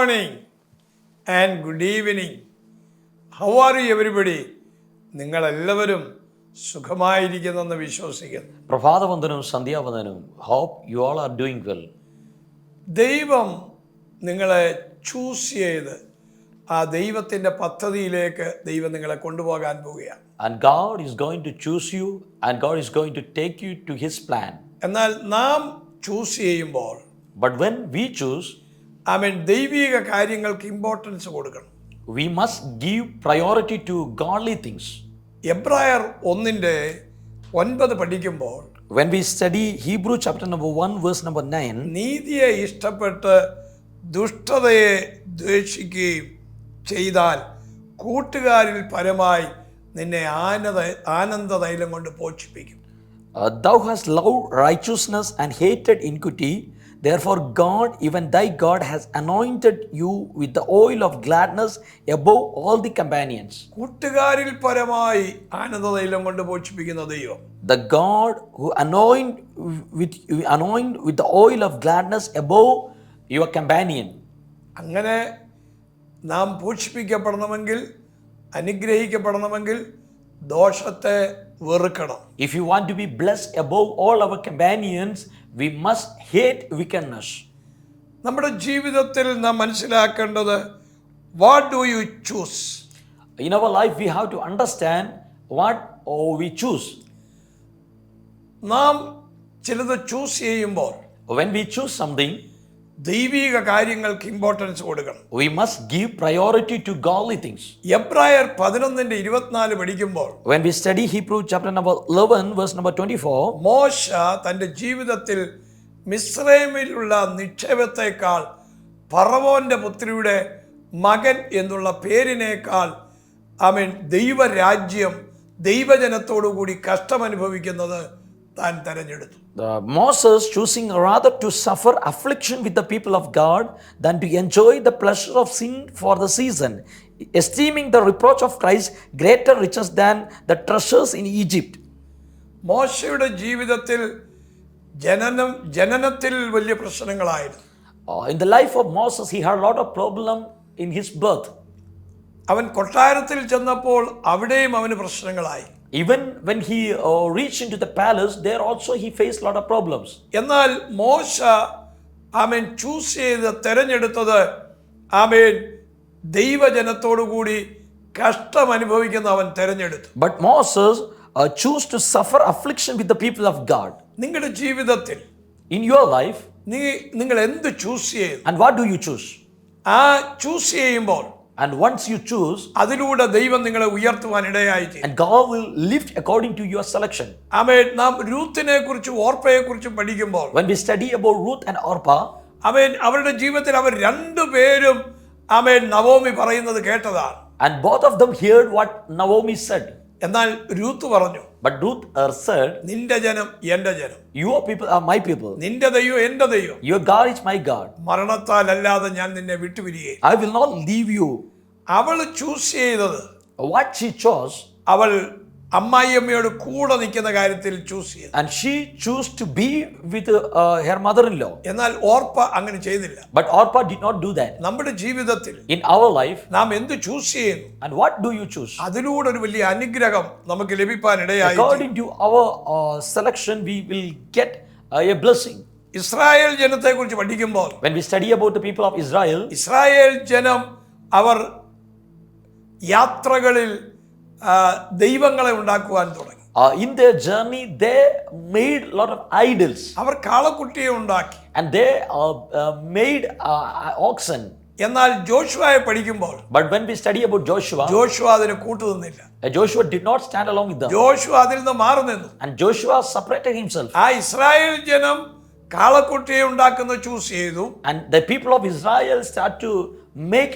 morning and good evening. How are you everybody? നിങ്ങളെല്ലാവരും സുഖമായിരിക്കുന്നെന്ന് വിശ്വസിക്കുന്നു. പ്രഭാതവന്ദനവും സന്ധ്യാവന്ദനവും. Hope you all are doing well. ദൈവം നിങ്ങളെ ചൂസ് ചെയ്ത് ആ ദൈവത്തിൻ്റെ പദ്ധതിയിലേക്ക് ദൈവം നിങ്ങളെ കൊണ്ടുപോകാൻ പോവുകയാണ്. And God is going to choose you and God is going to take you to his plan. എന്നാൽ നാം ചൂസ് ചെയ്യുമ്പോൾ But when we choose, ദൈവിക കാര്യങ്ങൾക്ക് ഇമ്പോർട്ടൻസ് കൊടുക്കണം. we must give priority to godly things. എബ്രായർ 1:9 പഠിക്കുമ്പോൾ When we study Hebrew chapter number 1 verse number 9, നീതിയെ ഇഷ്ടപ്പെട്ട് ദുഷ്ടതയെ ദ്വേഷിക്കുകയും ചെയ്താൽ കൂട്ടുകാരിൽ പരമായി നിന്നെ ആനന്ദതൈലം കൊണ്ട് പോഷിപ്പിക്കും. thou hast loved righteousness and hated iniquity, therefore God, even thy God, has anointed you with the oil of gladness above all the companions. കൂട്ടുകാരിൽ പരമായി ആനന്ദതൈലം കൊണ്ട് പോഷിപ്പിക്കുന്ന ദൈവം, The God who anoint with the oil of gladness above your companion. അങ്ങനെ നാം പോഷിപ്പിക്കപ്പെടണമെങ്കിൽ, അനുഗ്രഹിക്കപ്പെടണമെങ്കിൽ ദോഷത്തെ വെറുക്കണം. If you want to be blessed above all our companions, we must hate wickedness. നമ്മുടെ ജീവിതത്തിൽ നാം മനസ്സിലാക്കേണ്ടത്, what do you choose? In our life we have to understand what we choose. നാം ചിലത് choose ചെയ്യുമ്പോൾ When we choose something, ദൈവിക കാര്യങ്ങൾക്ക് importance കൊടുക്കണം. we must give priority to godly things. എബ്രായർ 11:24 പഠിക്കുമ്പോൾ When we study Hebrew chapter number 11 verse number 24, മോശ തൻ്റെ ജീവിതത്തിൽ മിസ്രൈമിലുള്ള നിക്ഷേപത്തെക്കാൾ ഫറവോന്റെ പുത്രിയുടെ മകൻ എന്നുള്ള പേരിനേക്കാൾ ദൈവരാജ്യം ദൈവജനത്തോടു കൂടി കഷ്ടമനുഭവിക്കുന്നത് താൻ തെരഞ്ഞെടുത്തു. Moses choosing rather to suffer affliction with the people of God than to enjoy the pleasure of sin for the season, esteeming the reproach of Christ greater riches than the treasures in Egypt. മോശയുടെ ജീവിതത്തിൽ ജനനത്തിൽ വലിയ പ്രശ്നങ്ങളായിരുന്നു. In the life of Moses, he had a lot of problem in his birth. അവൻ കൊട്ടാരത്തിൽ ചെന്നപ്പോൾ അവിടെയും അവന് പ്രശ്നങ്ങളായി. Even when he reached into the palace, there also he faced a lot of problems. എന്നാൽ മോശ ചൂസ് ചെയ്ത് തെരഞ്ഞെടുത്തത് ദൈവജനത്തോടു കൂടി കഷ്ടം അനുഭവിക്കുന്ന അവൻ തെരഞ്ഞെടുത്തു. But Moses chose to suffer affliction with the people of God. നിങ്ങളുടെ ജീവിതത്തിൽ In your life, നിങ്ങൾ എന്ത് ചൂസ് ചെയ്തു? and what do you choose? ആ ചൂസ് ചെയ്യുമ്പോൾ And once you choose, അതിലൂടെ ദൈവം നിങ്ങളെ ഉയർത്തുവാൻ ഇടയായി. and God will lift according to your selection. നാം രൂത്തിനെ കുറിച്ചും ഓർപ്പയെ കുറിച്ചും പഠിക്കുമ്പോൾ When we study about Ruth and Orpah, അവരുടെ ജീവിതത്തിൽ അവർ രണ്ടുപേരും നവോമി പറയുന്നത് കേട്ടതാണ്. and both of them heard what Naomi said. എന്നാൽ രൂത്ത് പറഞ്ഞു, But Ruth said, നിന്റെ ജനം എന്റെ ജനം, your people are my people, നിന്റെ ദൈവം എന്റെ ദൈവം, your God is my God. മരണത്താൽ അല്ലാതെ ഞാൻ നിന്നെ വിട്ടുപിരികയില്ല. I will not leave you. അവൾ ചൂസ് ചെയ്തത്, What she chose, അവൾ അമ്മായിയമ്മയോട് കൂടെ നിൽക്കുന്ന കാര്യത്തിൽ ചൂസ് ചെയ്തു. and she chose to be with her mother-in-law. എന്നാൽ ഓർപ്പ അങ്ങനെ ചെയ്തില്ല. But Orpah did not do that. നമ്മുടെ ജീവിതത്തിൽ In our life, നാം എന്ത് ചൂസ് ചെയ്യുന്നു, and what do you choose? അതിലൂടെ ഒരു വലിയ അനുഗ്രഹം നമുക്ക് ലഭിക്കാൻ ഇടയായി. According to our selection, we will get a blessing. Israel ജനത്തെ കുറിച്ച് പഠിക്കുമ്പോൾ, When we study about the people of Israel, Israel ജനം അവർ യാത്രകളിൽ ദൈവങ്ങളെ ഉണ്ടാക്കുവാൻ തുടങ്ങി. in their journey, they made a lot of idols. അവർ കാളക്കുട്ടിയെ ഉണ്ടാക്കി. And they made oxen. എന്നാൽ ജോഷുവയെ പഠിക്കുമ്പോൾ, But when we study about Joshua, Joshua അതിന് കൂട്ടുനിന്നില്ല. Joshua did not stand along with them. Joshua അതിൽ നിന്ന് മാറി നിന്നു. And Joshua separated himself. ആ ഇസ്രായേൽ ജനം കാളക്കുട്ടിയെ ഉണ്ടാക്കുന്ന ചൂസ് ചെയ്തു. And the people of Israel start to make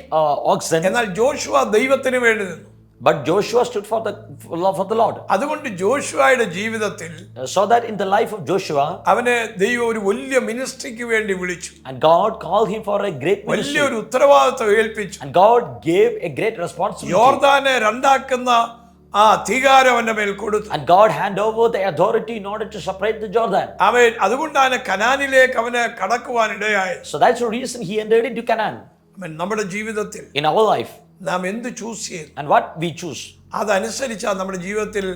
oxen. എന്നാൽ ജോഷുവ ദൈവത്തിന് വേണ്ടി നിന്നു. But Joshua stood for the Lord. അതുകൊണ്ട് ജോഷുവയുടെ ജീവിതത്തിൽ So that in the life of Joshua, അവനെ ദൈവം ഒരു വലിയ മിനിസ്ട്രിക്ക് വേണ്ടി വിളിച്ചു. and God called him for a great ministry. വലിയൊരു ഉത്തരവാദിത്വം ഏൽപ്പിച്ചു. And God gave a great responsibility. യോർദാനെ രണ്ടാക്കുന്ന ആ അധികാരം അവന്റെ മേൽ കൊടുത്തു. And God handed over the authority in order to separate the Jordan. അവൻ അതുകൊണ്ടാണ് കനാനിലേക്ക് അവനെ കടക്കുവാൻ ഇടയായത്. So that's the reason he entered into Canaan. നമ്മുടെ ജീവിതത്തിൽ in our life നാം എന്ത് ചൂസ് ചെയ്യുന്നു and what we choose. അതനുസരിച്ചാണ് നമ്മുടെ ജീവിതത്തിൽ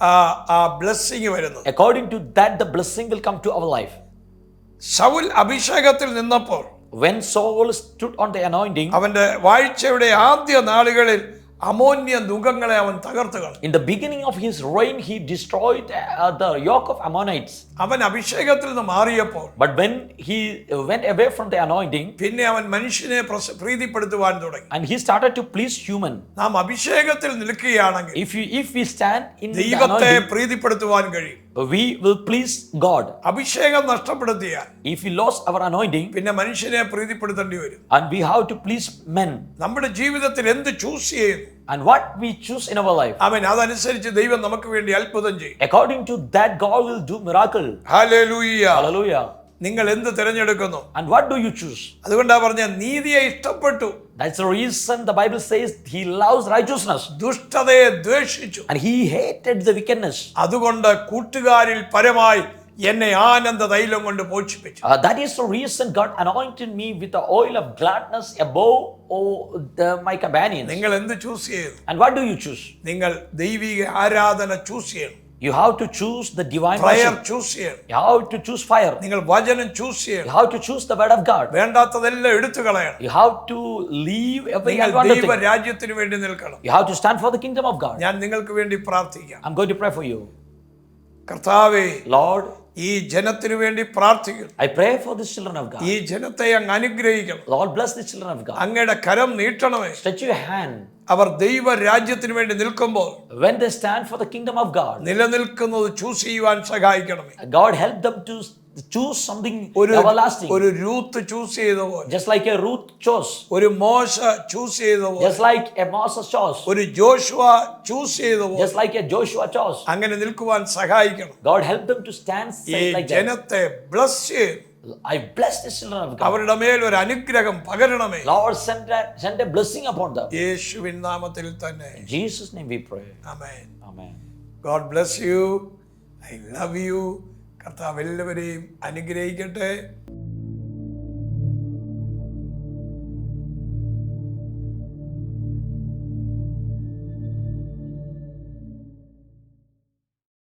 ആ ബ്ലെസ്സിങ് വരുന്നത്. According to that, the blessing will come to our life. Saul അഭിഷേകത്തിൽ നിന്നപ്പോൾ When Saul stood on the anointing, അവന്റെ വാഴ്ചയുടെ ആദ്യ നാളുകളിൽ അമോന്യ നുകങ്ങളെ അവൻ തകർത്ത് കളഞ്ഞു. in the beginning of his reign, he destroyed the yoke of Ammonites. അവൻ അഭിഷേകത്തിൽ നിന്ന് മാറിയപ്പോൾ But when he went away from the anointing പിന്നെ അവൻ മനുഷ്യനെ പ്രീതിപ്പെടുത്തുവാൻ തുടങ്ങി. and he started to please human, നാം അഭിഷേകത്തിൽ നിൽക്കുകയാണെങ്കിൽ if we stand in the ദൈവത്തെ anointing, പ്രീതിപ്പെടുത്തുവാൻ കഴിയും. we will please God. അഭിഷേകം നഷ്ടപ്പെടുത്തിയാൽ If we lost our anointing പിന്നെ മനുഷ്യനെ പ്രീതിപ്പെടുത്തേണ്ടി വരും. and we have to please men, നമ്മുടെ ജീവിതത്തിൽ എന്ത് ചൂസ് ചെയ്യുന്നു and what we choose in our life, അവൻ അതനുസരിച്ച് ദൈവം നമുക്ക് വേണ്ടി അത്ഭുതം ചെയ്യും. according to that, God will do miracle. Hallelujah. Hallelujah. നിങ്ങൾ എന്ത് തിരഞ്ഞെടുക്കുന്നു? And what do you choose? അതുകൊണ്ടാ പറഞ്ഞ നീതിയെ ഇഷ്ടപ്പെട്ടു, That's the reason the Bible says he loves righteousness ദുഷ്ടതയെ ദ്വേഷിച്ചു, and he hated the wickedness. അതുകൊണ്ട് കൂട്ടുകാരിൽ പരമായി എന്നെ ആനന്ദ തൈലം കൊണ്ട് പോഷിപ്പിച്ചു. That is the reason God anointed me with the oil of gladness above my companions. നിങ്ങൾ എന്ത് ചൂസ് ചെയ്യുന്നു? And what do you choose? നിങ്ങൾ ദൈവിക ആരാധന ചൂസ് ചെയ്യണം. You have to choose the divine prayer worship. Choose ചെയ്യണം. You have to choose fire. നിങ്ങൾ വചനം ചൂസ് You ചെയ്യണം. have to choose the word of God. വേണ്ടാത്തതെല്ലാം എടുത്തു കളയണം. You have to leave every നിങ്ങൾ unwanted ദൈവ thing. രാജ്യത്തിന് വേണ്ടി നിൽക്കണം. You have to stand for the kingdom of God. ഞാൻ നിങ്ങൾക്ക് വേണ്ടി പ്രാർത്ഥിക്കാം. I'm going to pray for you. കർത്താവേ, Lord, ഈ ജനത്തിനു വേണ്ടി പ്രാർത്ഥിക്കുന്നു. I pray for the children of God. ഈ ജനത്തെ അങ്ങ് അനുഗ്രഹിക്കണം. Lord, bless the children of God. അങ്ങയുടെ കരം നീട്ടണമേ. Stretch your hand. അവർ ദൈവ രാജ്യത്തിന് വേണ്ടി നിൽക്കുമ്പോൾ When they stand for the kingdom of God, നിലനിൽക്കുന്നത് ചൂസ് ചെയ്യുവാൻ സഹായിക്കണമേ. God help them to choose something everlasting. ഒരു രൂത്ത് ചൂസ് ചെയ്ത പോലെ, Just like a Ruth chose. ഒരു മോശ ചൂസ് ചെയ്ത പോലെ, Just like a Moses chose. ഒരു ജോഷുവ ചൂസ് ചെയ്ത പോലെ Just like a Joshua chose. അങ്ങനെ നിൽക്കുവാൻ സഹായിക്കണം. God help them to stand ഈ like that. ജനത്തെ ബ്ലസ് ചെയ്യും. I bless the children of God. അവരുടെ മേൽ ഒരു അനുഗ്രഹം പകരണമേ. Lord, send a blessing upon them. യേശുവിൻ നാമത്തിൽ തന്നെ. In Jesus' name we pray. Amen. Amen. God bless you. I love you. കർത്താവ് എല്ലാവരെയും അനുഗ്രഹിക്കട്ടെ.